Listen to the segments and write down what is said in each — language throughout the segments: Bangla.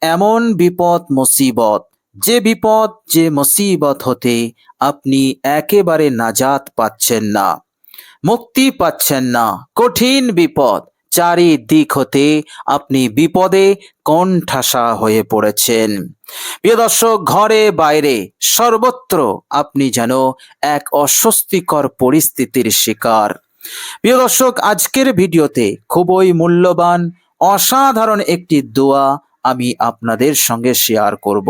এমন বিপদ মুসিবত, যে বিপদ যে মুসিবত হতে আপনি একেবারে নাজাত পাচ্ছেন না, মুক্তি পাচ্ছেন না, কঠিন বিপদ, চারিদিক হতে আপনি বিপদে কোণঠাসা হয়ে পড়েছেন। প্রিয় দর্শক, ঘরে বাইরে সর্বত্র আপনি যেন এক অস্বস্তিকর পরিস্থিতির শিকার। প্রিয় দর্শক, আজকের ভিডিওতে খুবই মূল্যবান অসাধারণ একটি দোয়া আমি আপনাদের সঙ্গে শেয়ার করব।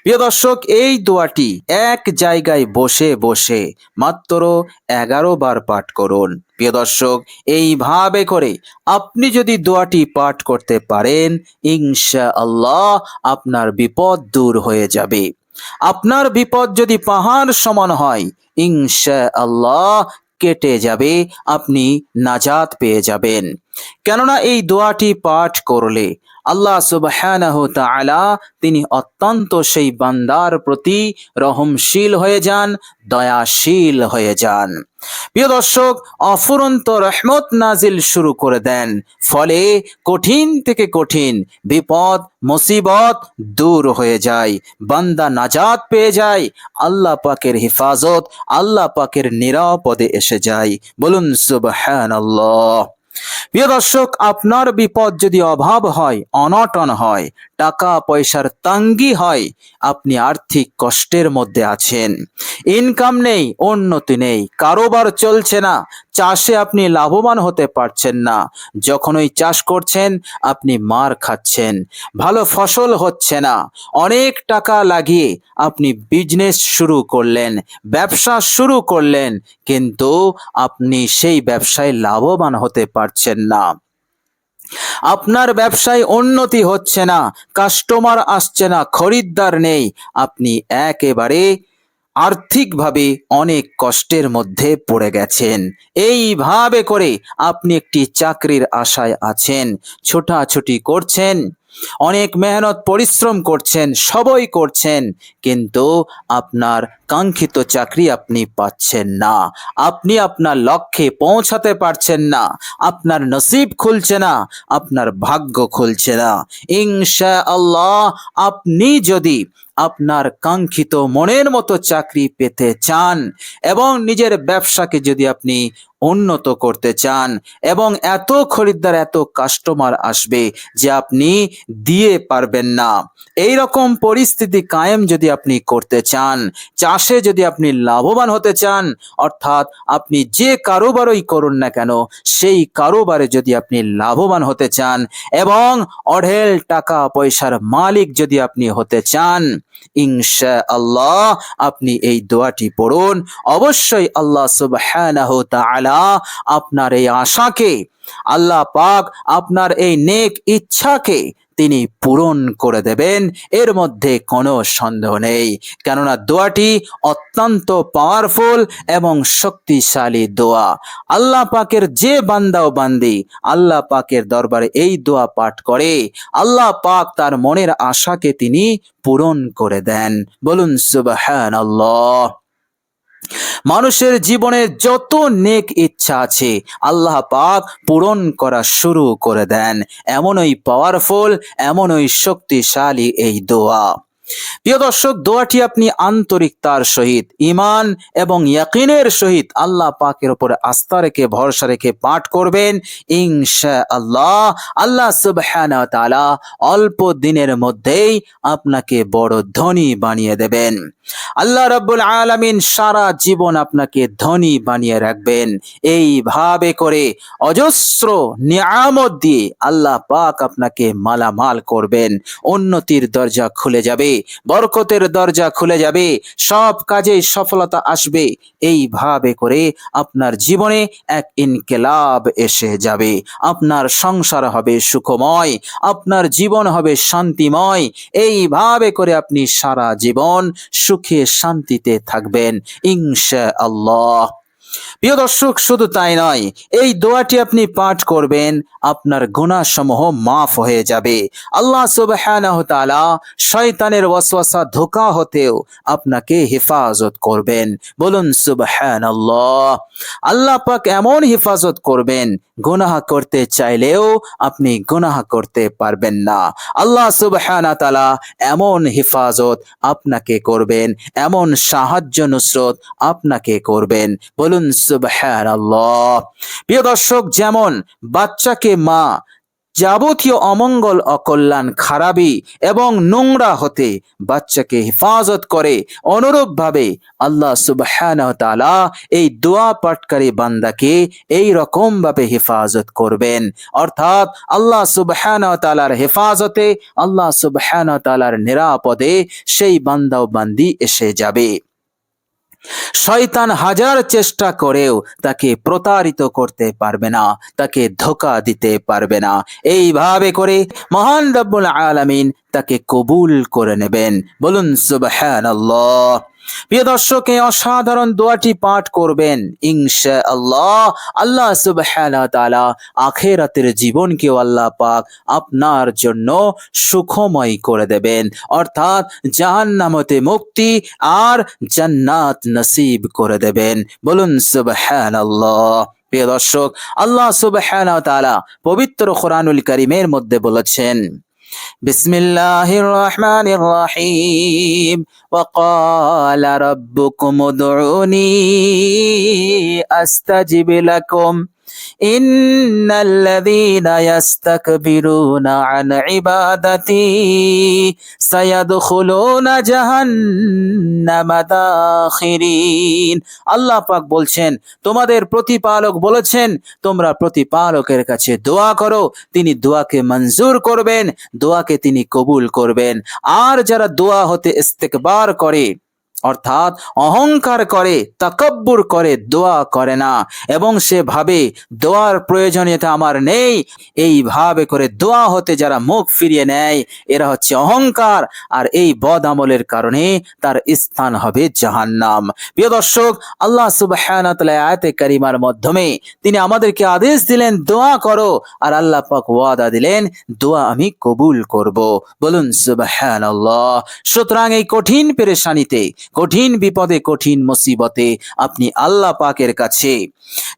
প্রিয় দর্শক, এই দোয়াটি এক জায়গায় বসে বসে মাত্র 11 বার পাঠ করুন। প্রিয় দর্শক, এইভাবে করে আপনি যদি দোয়াটি পাঠ করতে পারেন, ইনশাআল্লাহ আপনার বিপদ দূর হয়ে যাবে। আপনার বিপদ যদি পাহাড় সমান হয়, ইনশাআল্লাহ কেটে যাবে, আপনি নাজাত পেয়ে যাবেন। কেননা এই দোয়াটি পাঠ করলে আল্লাহ সুবহানাহু তাআলা তিনি অত্যন্ত সেই বান্দার প্রতি রহমশীল হয়ে যান, দয়াশীল হয়ে যান। প্রিয় দর্শক, অফুরন্ত রহমত নাজিল শুরু করে দেন, ফলে কঠিন থেকে কঠিন বিপদ মুসিবত দূর হয়ে যায়, বান্দা নাজাত পেয়ে যায়, আল্লাহ পাকের হেফাজত, আল্লাহ পাকের নিরাপদে এসে যায়। বলুন সুবহানাল্লাহ। প্রিয় দর্শক, আপনার বিপদ যদি অভাব হয়, অনটন হয়, টাকা পয়সার তঙ্গি হয়, আপনি আর্থিক কষ্টের মধ্যে আছেন, ইনকাম নেই, উন্নতি নেই, কারোবার চলছে না, চাষে আপনি লাভবান হতে পারছেন না, যখনই চাষ করছেন আপনি মার খাচ্ছেন, ভালো ফসল হচ্ছে না, অনেক টাকা লাগিয়ে আপনি বিজনেস শুরু করলেন, ব্যবসা শুরু করলেন, কিন্তু আপনি সেই ব্যবসায় লাভবান হতে পারছেন না, আপনার ব্যবসায় উন্নতি হচ্ছে না, কাস্টমার আসছে না, খরিদ্দার নেই, আপনি একেবারে আর্থিকভাবে অনেক কষ্টের মধ্যে পড়ে গেছেন। এইভাবে করে আপনি একটি চাকরির আশায় আছেন, ছোটাছুটি করছেন, অনেক মেহনত পরিশ্রম করছেন, সবই করছেন, কিন্তু আপনার কাঙ্ক্ষিত চাকরি আপনি পাচ্ছেন না, আপনি আপনার লক্ষ্যে পৌঁছাতে পারছেন না, আপনার নসিব খুলছে না, আপনার ভাগ্য খুলছে না। ইনশাআল্লাহ আপনি যদি আপনার কাঙ্ক্ষিত মনের মতো চাকরি পেতে চান এবং নিজের ব্যবসাকে যদি আপনি উন্নত করতে চান এবং এত খরিদ্দার, এত কাস্টমার আসবে যে আপনি দিয়ে পারবেন না, এই রকম পরিস্থিতি কায়েম যদি আপনি করতে চান, চাষে যদি আপনি লাভবান হতে চান, অর্থাৎ আপনি যে কারোবারই করুন না কেন, সেই কারোবারে যদি আপনি লাভবান হতে চান এবং অঢেল টাকা পয়সার মালিক যদি আপনি হতে চান, ইনশাআল্লাহ আপনি এই দোয়াটি পড়ুন। অবশ্যই আল্লাহ সুবহানাহু তাআলা আপনার এই আশাকে, আল্লাহ পাক আপনার এই নেক ইচ্ছাকে তিনি পূরণ করে দেবেন, এর মধ্যে কোনো সন্দেহ নেই। কেননা দোয়াটি অত্যন্ত পাওয়ারফুল এবং শক্তিশালী দোয়া। আল্লাহ পাকের যে বান্দা ও বান্দি আল্লাহ পাকের দরবারে এই দোয়া পাঠ করে, আল্লাহ পাক তার মনের আশাকে তিনি পূরণ করে দেন। বলুন সুবহানাল্লাহ। মানুষের জীবনে যত নেক ইচ্ছা আছে আল্লাহ পাক পূরণ করা শুরু করে দেন। এমনই পাওয়ারফুল, এমনই শক্তিশালী এই দোয়া। প্রিয় দর্শক, দোয়াটি আপনি আন্তরিকতার সহিত, ঈমান এবং ইয়াকিনের সহিত আল্লাহ পাকের উপরে আস্থা রেখে, ভরসা রেখে পাঠ করবেন। ইনশাআল্লাহ আল্লাহ সুবহানাহু ওয়া তাআলা অল্প দিনের মধ্যেই আপনাকে বড় ধনী বানিয়ে দেবেন। আল্লাহ রাব্বুল আলামিন সারা জীবন আপনাকে ধনী বানিয়ে রাখবেন। এইভাবে করে অজস্র নিয়ামত দিয়ে আল্লাহ পাক আপনাকে মালামাল করবেন। উন্নতির দরজা খুলে যাবে, বরকতের দরজা খুলে যাবে, সব কাজে সফলতা আসবে। এইভাবে করে আপনার জীবনে এক ইনকিলাব এসে যাবে, আপনার সংসার হবে সুখময়, আপনার জীবন হবে শান্তিময়। এইভাবে করে আপনি সারা জীবন সুখে শান্তিতে থাকবেন ইনশাআল্লাহ। প্রিয় দর্শক, শুধু তাই নয়, এই দোয়াটি আপনি পাঠ করবেন, আপনার গুনাহসমূহ মাফ হয়ে যাবে। আল্লাহ সুবহানাহু ওয়া তাআলা শয়তানের ওয়াসওয়াসা, ধোঁকা হতেও আপনাকে হেফাজত করবেন। বলুন সুবহানাল্লাহ। আল্লাহ পাক এমন হেফাজত করবেন গুনাহ করতে চাইলেও আপনি গুনাহ করতে পারবেন না। আল্লাহ সুবহানাহু ওয়া তাআলা এমন হেফাজত আপনাকে করবেন, এমন সাহায্য নুসরত আপনাকে করবেন। বলুন সুবহানাল্লাহ। প্রিয় দর্শক, যেমন বাচ্চাকে মা যাবতীয় অমঙ্গল, অকল্যাণ, খারাপি এবং নোংরা হতে বাচ্চাকে হেফাজত করে, অনুরূপভাবে আল্লাহ সুবহানাহু ওয়া তাআলা এই দোয়া পাঠকারী বান্দাকে এই রকম ভাবে হেফাজত করবেন। অর্থাৎ আল্লাহ সুবহানাহু ওয়া তাআলার হেফাজতে, আল্লাহ সুবহানাহু ওয়া তাআলার নিরাপদে সেই বান্দা ও বান্দি এসে যাবে। শয়তান হাজার চেষ্টা করেও তাকে প্রতারিত করতে পারবে না, তাকে ধোঁকা দিতে পারবে না। এইভাবে করে মহান রব্বুল আলামিন তাকে কবুল করে নেবেন। বলুন সুবহানাল্লাহ। প্রিয় দর্শক, এই অসাধারণ দোয়াটি পাঠ করবেন, ইনশাআল্লাহ আল্লাহ সুবহানাহু ওয়া তাআলা আখিরাতের জীবনকেও আল্লাহ পাক আপনার জন্য সুখময় করে দেবেন। অর্থাৎ জাহান্নাম হতে মুক্তি আর জান্নাত নসিব করে দেবেন। বলুন সুবহানাল্লাহ। প্রিয় দর্শক, আল্লাহ সুবহানাহু ওয়া তাআলা পবিত্র কোরআনুল কারীমের মধ্যে বলেছেন, বিসমিল্লাহির রহমানির রহিম, وقال ربكم ادعوني أستجب لكم إن الذين يستكبرون عن عبادتي سيدخلون جهنم داخرين। আল্লাহ পাক বলছেন, তোমাদের প্রতিপালক বলেছেন তোমরা প্রতিপালকের কাছে দোয়া করো, তিনি দোয়াকে মঞ্জুর করবেন, দোয়াকে তিনি কবুল করবেন। আর যারা দোয়া হতে ইস্তেকবার করে, অর্থাৎ অহংকার করে, তাকাব্বুর করে, দোয়া করে না এবং সে ভাবে দোয়ার প্রয়োজনীয়তা আমার নেই, এইভাবে করে দোয়া হতে যারা মুখ ফিরিয়ে নেয়, এরা হচ্ছে অহংকার, আর এই বদ আমলের কারণে তার স্থান হবে জাহান্নাম। প্রিয় দর্শক, আল্লাহ সুবহানাহু ওয়া তাআলা আয়াতে কারিমার মাধ্যমে তিনি আমাদেরকে আদেশ দিলেন দোয়া করো, আর আল্লাহ পাক ওয়াদা দিলেন দোয়া আমি কবুল করব। বলুন সুবহানাল্লাহ। সুতরাং এই কঠিন পেরেশানিতে, কঠিন বিপদে, কঠিন মুসিবতে আপনি আল্লাহ পাকের কাছে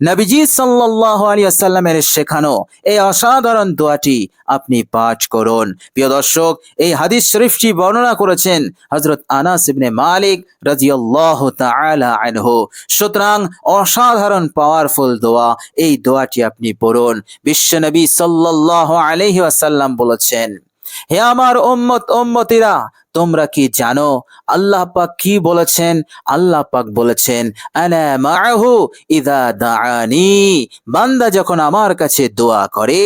নবীজি সাল্লাল্লাহু আলাইহি ওয়াসাল্লামের শেখানো এই অসাধারণ দোয়াটি আপনি পাঠ করুন। প্রিয় দর্শক, এই হাদিস শরীফটি বর্ণনা করেছেন হযরত আনাস ইবনে মালিক রাদিয়াল্লাহু তাআলা আনহু। সুতরাং অসাধারণ পাওয়ারফুল দোয়া, এই দোয়াটি আপনি পড়ুন। বিশ্বনবী সাল্লাল্লাহু আলাইহি ওয়াসাল্লাম বলেছেন, হে আমার উম্মত উম্মতিরা, তোমরা কি জানো আল্লাহ পাক কি বলেছেন? আল্লাহ পাক বলেছেন, আনা মাআহু ইযা দাআনি, বান্দা যখন আমার কাছে দোয়া করে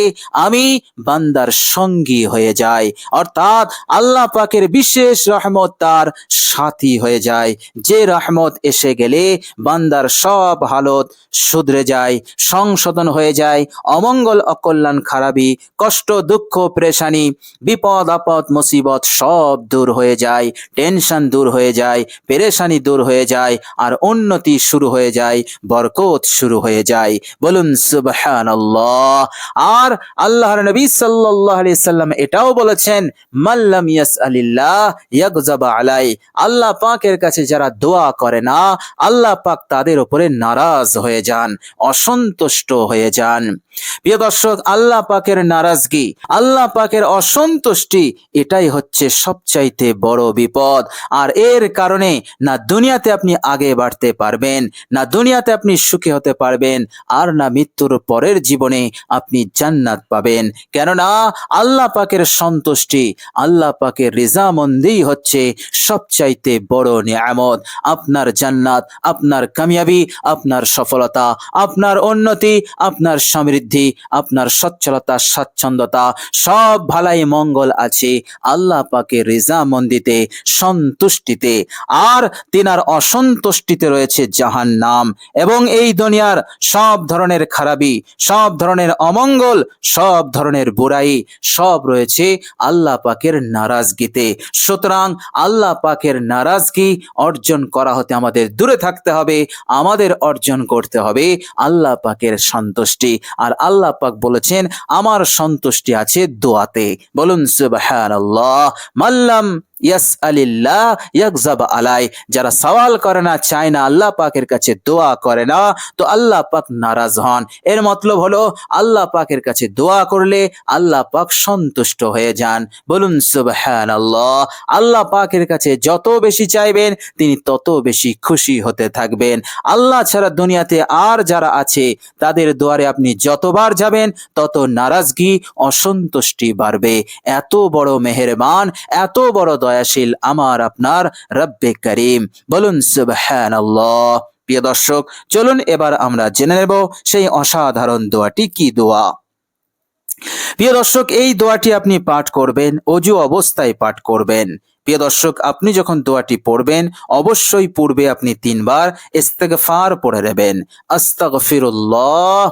আমি বান্দার সঙ্গী হয়ে যাই। অর্থাৎ আল্লাহ পাকের বিশেষ রহমত তার সাথী হয়ে যায়, যে রহমত এসে গেলে বান্দার সব হালত শুধরে যায়, সংশোধন হয়ে যায়, অমঙ্গল, অকল্যাণ, খারাপি, কষ্ট, দুঃখ, পেরেশানি, বিপদ আপদ, মুসিবত সব দূর হয়ে যায়, টেনশন দূর হয়ে যায়, পেরেশানি দূর হয়ে যায়, আর উন্নতি শুরু হয়ে যায়, বরকত শুরু হয়ে যায়। বলুন সুবহানাল্লাহ। আর আল্লাহর নবী সাল্লাল্লাহু আলাইহি সাল্লাম এটাও বলেছেন, মাল্লাম ইয়াসআলিল্লাহ ইয়াগযাব আলাই, আল্লাহ পাকের কাছে যারা দোয়া করে না, আল্লাহ পাক তাদের উপরে নারাজ হয়ে যান, অসন্তুষ্ট হয়ে যান। প্রিয় দর্শক, আল্লাহ পাকের নারাজগি, আল্লাহ পাকের অসন্তুষ্টি, এটাই হচ্ছে সবচাইতে বড় বিপদ। আর এর কারণে না দুনিয়াতে আপনি আগে বাড়তে পারবেন, না দুনিয়াতে আপনি সুখী হতে পারবেন, আর না মৃত্যুর পরের জীবনে আপনি জান্নাত পাবেন। কেননা আল্লাহ পাকের সন্তুষ্টি, আল্লাহ পাকের রিজামন্দি হচ্ছে সবচাইতে বড় নিয়ামত। আপনার জান্নাত, আপনার কামিয়াবি, আপনার সফলতা, আপনার উন্নতি, আপনার সমৃদ্ধি, আপনার সচ্ছলতা, স্বাচ্ছন্দ্যতা, সব ভালাই মঙ্গল আছে আল্লাহ পাকের রিজামন্দিতে, সন্তুষ্টিতে। আর তিনার অসন্তুষ্টিতে রয়েছে জাহান্নাম। এবং এই দুনিয়ার সব ধরনের খারাপি, সব ধরনের অমঙ্গল, সব ধরনের বুরাই, সব রয়েছে আল্লাহ পাকের নারাজগিতে। সুতরাং আল্লাহ পাকের নারাজগি অর্জন করা হতে আমাদের দূরে থাকতে হবে, আমাদের অর্জন করতে হবে আল্লাহ পাকের সন্তুষ্টি। আর আল্লাহ পাক বলেছেন আমার সন্তুষ্টি আছে দোয়াতে। বলুন সুবহানাল্লাহ। মাল্লাম ইয়াসআলিল্লাহ ইয়াগযাব আলাই, যারা সওয়াল করে না, চায় না, আল্লাহ পাকের কাছে দোয়া করে না, তো আল্লাহ পাক নারাজ হন। এর মতলব হলো আল্লাহ পাকের কাছে দোয়া করলে আল্লাহ পাক সন্তুষ্ট হয়ে যান। বলুন সুবহানাল্লাহ। আল্লাহ পাকের কাছে যত বেশি চাইবেন তিনি তত বেশি খুশি হতে থাকবেন। আল্লাহ ছাড়া দুনিয়াতে আর যারা আছে তাদের দুয়ারে আপনি যতবার যাবেন তত নারাজগি, অসন্তুষ্টি বাড়বে। এত বড় মেহেরবান, এত বড় দয়াশীল আমার আপনার রব্বে করিম। বলুন সুবহানাল্লাহ। প্রিয় দর্শক, চলুন এবার আমরা জেনে নেব সেই অসাধারণ দোয়াটি কি দোয়া। প্রিয় দর্শক, এই দোয়াটি আপনি পাঠ করবেন, অজু অবস্থায় পাঠ করবেন। প্রিয় দর্শক, আপনি যখন দোয়াটি পড়বেন অবশ্যই পূর্বে আপনি 3 বার ইস্তেগফার পড়ে নেবেন। আস্তাগফিরুল্লাহ,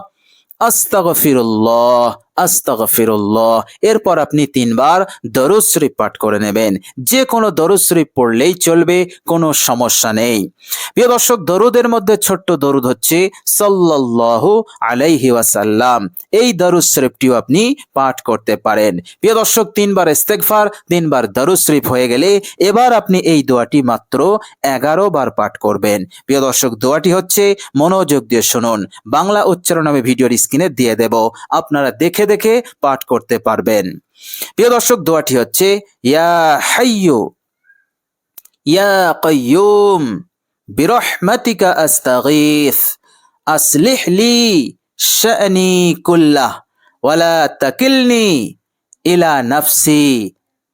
আস্তাগফিরুল্লাহ, আস্তাগফিরুল্লাহ। এরপর আপনি 3 বার দরুদ শরীফ পাঠ করে নেবেন। যে কোনো দরুদ শরীফ পড়লেই চলবে, কোনো সমস্যা নেই। প্রিয় দর্শক, দরুদের মধ্যে ছোট্ট দরুদ হচ্ছে সাল্লাল্লাহু আলাইহি ওয়াসাল্লাম। এই দরুদ শরীফটিও আপনি পাঠ করতে পারেন। প্রিয় দর্শক, 3 বার ইস্তেগফার, 3 বার দরুদ শরীফ হয়ে গেলে এবার আপনি এই দোয়াটি মাত্র 11 বার পাঠ করবেন। প্রিয় দর্শক, দোয়াটি হচ্ছে, মনোযোগ দিয়ে শুনুন, বাংলা উচ্চারণ আমি ভিডিওর স্ক্রিনে দিয়ে দেব, আপনারা দেখে দেখে পাঠ করতে পারবেন। প্রিয় দর্শক, দোয়াটি হচ্ছে, ইয়া হাইয়ু ইয়া কাইয়ুম বিরহমাতিকা আস্তাগীথ আসলিহ লি শা'নি কুল্লাহ ওয়ালা তাকিলনি ইলা নাফসি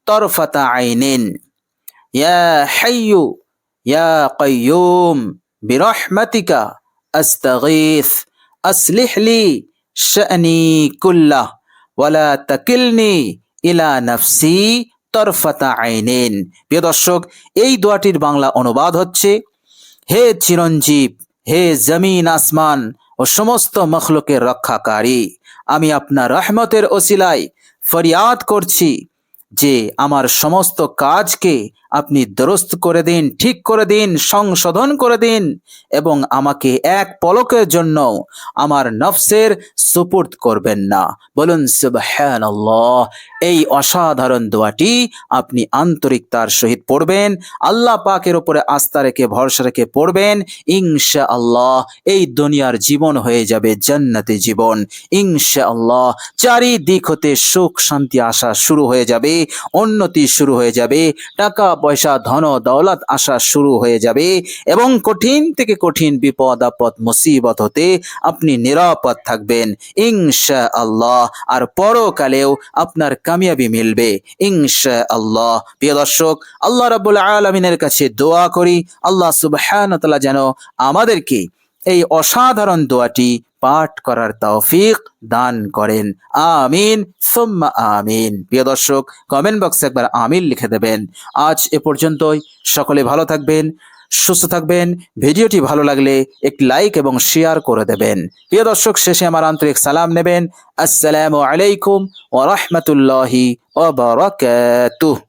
তরফাতা আইনিন। ইয়া হাইয়ু ইয়া কাইয়ুম বিরহমাতিকা আস্তাগীথ আসলিহ লি শা'নি কুল্লাহ ওয়ালা তাকিলনি ইলা নাফসি তরফাতা আইনিন। প্রিয় দর্শক, এই দোয়াটির বাংলা অনুবাদ হচ্ছে, হে চিরঞ্জীব, হে জমিন আসমান ও সমস্ত মখলুকের রক্ষাকারী, আমি আপনার রহমতের ওসিলায় ফরিয়াদ করছি যে আমার সমস্ত কাজকে আপনি দুরুস্ত করে দিন, ঠিক করে দিন, সংশোধন করে দিন এবং আমাকে এক পলকের জন্য আমার নফসের সুপুর্দ করবেন না। বলুন সুবহানাল্লাহ। এই অসাধারণ দোয়াটি আপনি আন্তরিকতার সহিত পড়বেন, আল্লাহ পাকের উপরে আস্থা রেখে, ভরসা রেখে পড়বেন। ইনশাআল্লাহ এই দুনিয়ার জীবন হয়ে যাবে জান্নাতি জীবন। ইনশাআল্লাহ চারিদিক হতে সুখ শান্তি আসা শুরু হয়ে যাবে, উন্নতি শুরু হয়ে যাবে, টাকা পয়সা ধন দৌলত আসা শুরু হয়ে যাবে এবং কঠিন থেকে কঠিন বিপদ আপদ মুসিবত হতে আপনি নিরাপদ থাকবেন ইনশাআল্লাহ। আর পরকালেও আপনার কামিয়াবি মিলবে ইনশাআল্লাহ। প্রিয় দর্শক, আল্লাহ রাব্বুল আলামিনের কাছে দোয়া করি আল্লাহ সুবহানাহু ওয়া তাআলা যেন আমাদেরকে এই অসাধারণ দোয়াটি পাঠ করার তৌফিক দান করেন। আমিন সুম্মা আমিন। প্রিয় দর্শক, কমেন্ট বক্সে একবার আমিন লিখে দেবেন। আজ এ পর্যন্তই। সকলে ভালো থাকবেন, সুস্থ থাকবেন। ভিডিওটি ভালো লাগলে একটি লাইক এবং শেয়ার করে দেবেন। প্রিয় দর্শক, শেষে আমার আন্তরিক সালাম নেবেন। আসসালামু আলাইকুম ওয়া রাহমাতুল্লাহি ওয়া বারাকাতুহু।